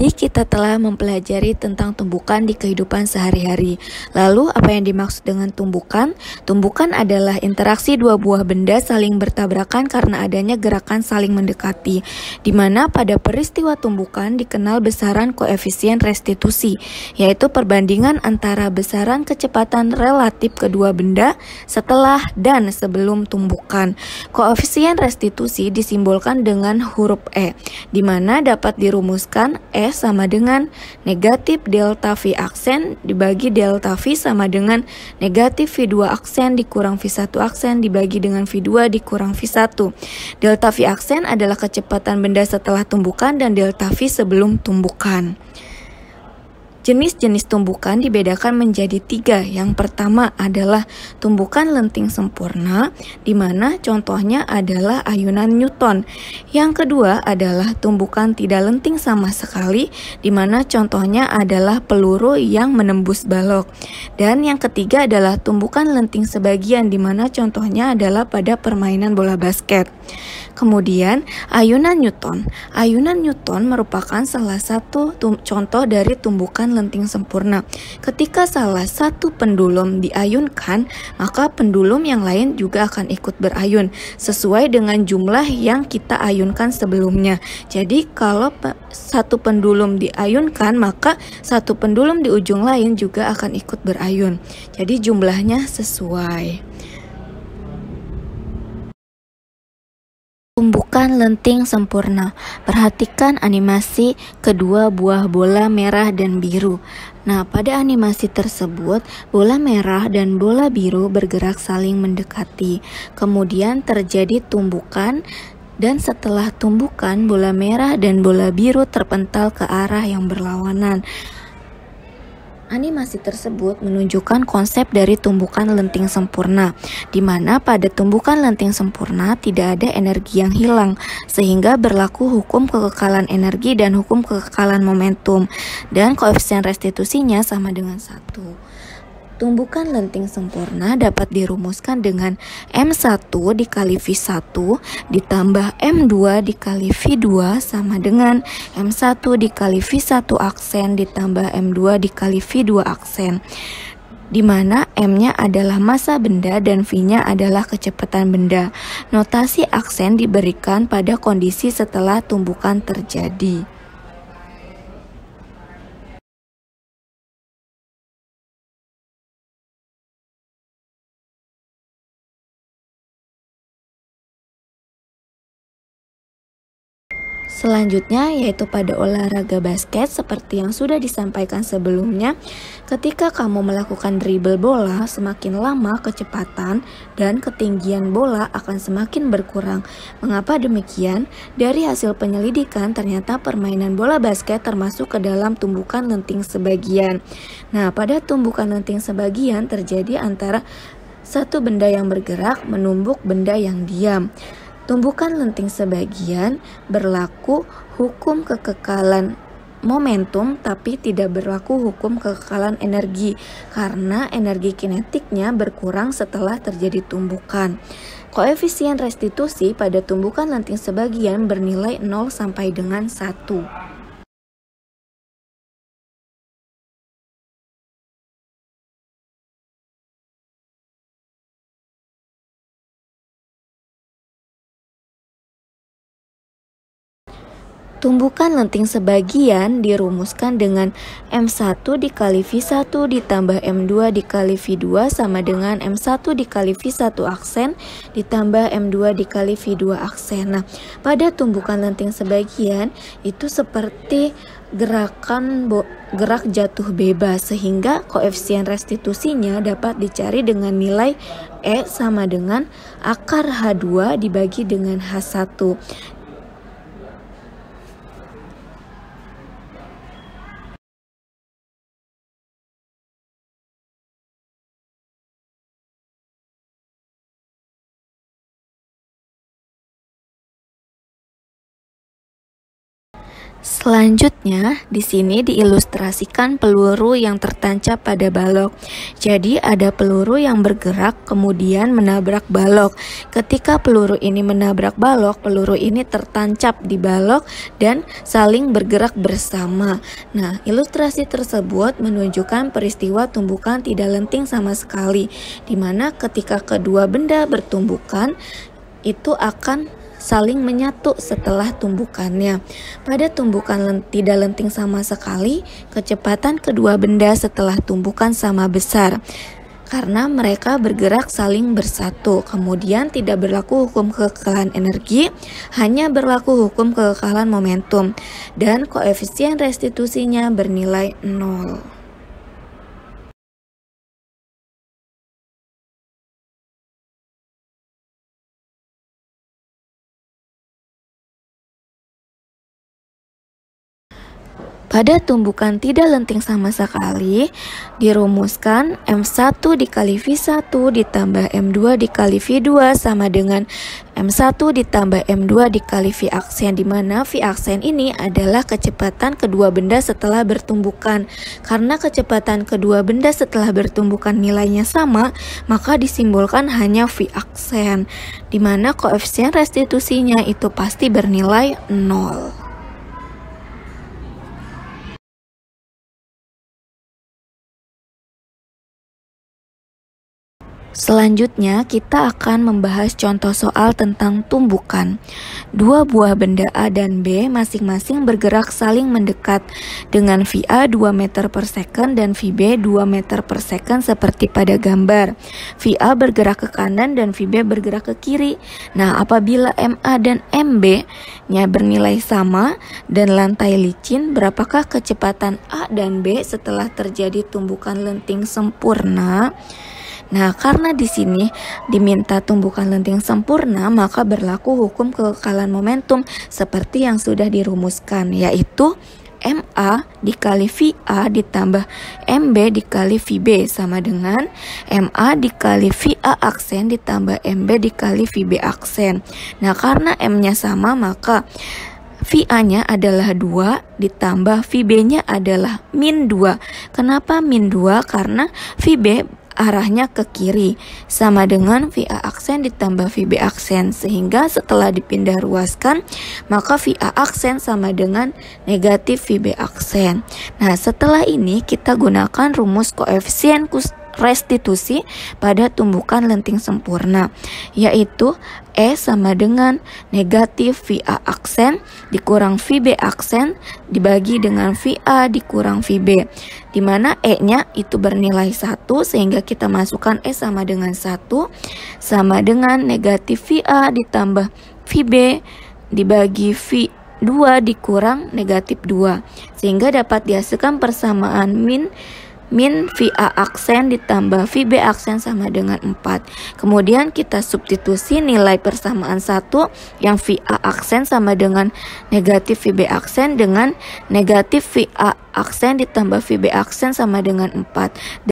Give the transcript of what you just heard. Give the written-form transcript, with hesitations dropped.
Tadi kita telah mempelajari tentang tumbukan di kehidupan sehari-hari. Lalu, apa yang dimaksud dengan tumbukan? Tumbukan adalah interaksi dua buah benda saling bertabrakan karena adanya gerakan saling mendekati, di mana pada peristiwa tumbukan dikenal besaran koefisien restitusi, yaitu perbandingan antara besaran kecepatan relatif kedua benda setelah dan sebelum tumbukan. Koefisien restitusi disimbolkan dengan huruf E, di mana dapat dirumuskan E sama dengan negatif delta V aksen dibagi delta V sama dengan negatif V2 aksen dikurang V1 aksen dibagi dengan V2 dikurang V1. Delta V aksen adalah kecepatan benda setelah tumbukan dan delta V sebelum tumbukan. Jenis-jenis tumbukan dibedakan menjadi 3. Yang pertama adalah tumbukan lenting sempurna, di mana contohnya adalah ayunan Newton. Yang kedua adalah tumbukan tidak lenting sama sekali, di mana contohnya adalah peluru yang menembus balok. Dan yang ketiga adalah tumbukan lenting sebagian, di mana contohnya adalah pada permainan bola basket. Kemudian, ayunan Newton. Ayunan Newton merupakan salah satu contoh dari tumbukan lenting sempurna. Ketika salah satu pendulum diayunkan, maka pendulum yang lain juga akan ikut berayun sesuai dengan jumlah yang kita ayunkan sebelumnya. Jadi, kalau satu pendulum diayunkan, maka satu pendulum di ujung lain juga akan ikut berayun. Jadi, jumlahnya sesuai. Tumbukan lenting sempurna. Perhatikan animasi kedua buah bola merah dan biru. Nah, pada animasi tersebut, bola merah dan bola biru bergerak saling mendekati. Kemudian terjadi tumbukan, dan setelah tumbukan, bola merah dan bola biru terpental ke arah yang berlawanan. Animasi tersebut menunjukkan konsep dari tumbukan lenting sempurna, di mana pada tumbukan lenting sempurna tidak ada energi yang hilang, sehingga berlaku hukum kekekalan energi dan hukum kekekalan momentum, dan koefisien restitusinya sama dengan 1. Tumbukan lenting sempurna dapat dirumuskan dengan M1 dikali V1 ditambah M2 dikali V2 sama dengan M1 dikali V1 aksen ditambah M2 dikali V2 aksen, di mana M-nya adalah massa benda dan V-nya adalah kecepatan benda. Notasi aksen diberikan pada kondisi setelah tumbukan terjadi. Selanjutnya yaitu pada olahraga basket seperti yang sudah disampaikan sebelumnya, ketika kamu melakukan dribble bola, semakin lama kecepatan dan ketinggian bola akan semakin berkurang. Mengapa demikian? Dari hasil penyelidikan ternyata permainan bola basket termasuk ke dalam tumbukan lenting sebagian. Nah, pada tumbukan lenting sebagian terjadi antara satu benda yang bergerak menumbuk benda yang diam. Tumbukan lenting sebagian berlaku hukum kekekalan momentum tapi tidak berlaku hukum kekekalan energi karena energi kinetiknya berkurang setelah terjadi tumbukan. Koefisien restitusi pada tumbukan lenting sebagian bernilai 0 sampai dengan 1. Tumbukan lenting sebagian dirumuskan dengan M1 dikali V1 ditambah M2 dikali V2 sama dengan M1 dikali V1 aksen ditambah M2 dikali V2 aksen. Nah, pada tumbukan lenting sebagian itu seperti gerak jatuh bebas, sehingga koefisien restitusinya dapat dicari dengan nilai E sama dengan akar H2 dibagi dengan H1. Selanjutnya, di sini diilustrasikan peluru yang tertancap pada balok. Jadi, ada peluru yang bergerak kemudian menabrak balok. Ketika peluru ini menabrak balok, peluru ini tertancap di balok dan saling bergerak bersama. Nah, ilustrasi tersebut menunjukkan peristiwa tumbukan tidak lenting sama sekali, di mana ketika kedua benda bertumbukan, itu akan saling menyatu setelah tumbukannya. Pada tumbukan tidak lenting sama sekali, kecepatan kedua benda setelah tumbukan sama besar karena mereka bergerak saling bersatu. Kemudian tidak berlaku hukum kekekalan energi, hanya berlaku hukum kekekalan momentum, dan koefisien restitusinya bernilai 0. Pada tumbukan tidak lenting sama sekali, dirumuskan M1 dikali V1 ditambah M2 dikali V2 sama dengan M1 ditambah M2 dikali V aksen, di mana V aksen ini adalah kecepatan kedua benda setelah bertumbukan. Karena kecepatan kedua benda setelah bertumbukan nilainya sama, maka disimbolkan hanya V aksen, di mana koefisien restitusinya itu pasti bernilai 0. Selanjutnya, kita akan membahas contoh soal tentang tumbukan. Dua buah benda A dan B masing-masing bergerak saling mendekat dengan VA 2 meter per second dan VB 2 meter per second seperti pada gambar. VA bergerak ke kanan dan VB bergerak ke kiri. Nah, apabila MA dan MB-nya bernilai sama dan lantai licin, berapakah kecepatan A dan B setelah terjadi tumbukan lenting sempurna? Nah, karena di sini diminta tumbukan lenting sempurna, maka berlaku hukum kekekalan momentum seperti yang sudah dirumuskan, yaitu MA dikali VA ditambah MB dikali VB sama dengan MA dikali VA aksen ditambah MB dikali VB aksen. Nah, karena M-nya sama, maka VA-nya adalah 2 ditambah VB-nya adalah min 2. Kenapa min 2? Karena VB arahnya ke kiri sama dengan VA aksen ditambah VB aksen, sehingga setelah dipindah ruaskan maka VA aksen sama dengan negatif VB aksen. Nah, setelah ini kita gunakan rumus koefisien restitusi pada tumbukan lenting sempurna, yaitu E sama dengan negatif VA aksen dikurang VB aksen dibagi dengan VA dikurang VB, di mana E-nya itu bernilai 1, sehingga kita masukkan E sama dengan 1 sama dengan negatif VA ditambah VB dibagi V2 dikurang negatif 2, sehingga dapat dihasilkan persamaan min VA aksen ditambah VB aksen sama dengan 4. Kemudian kita substitusi nilai persamaan 1 yang VA aksen sama dengan negatif VB aksen dengan negatif VA aksen ditambah VB aksen sama dengan 4.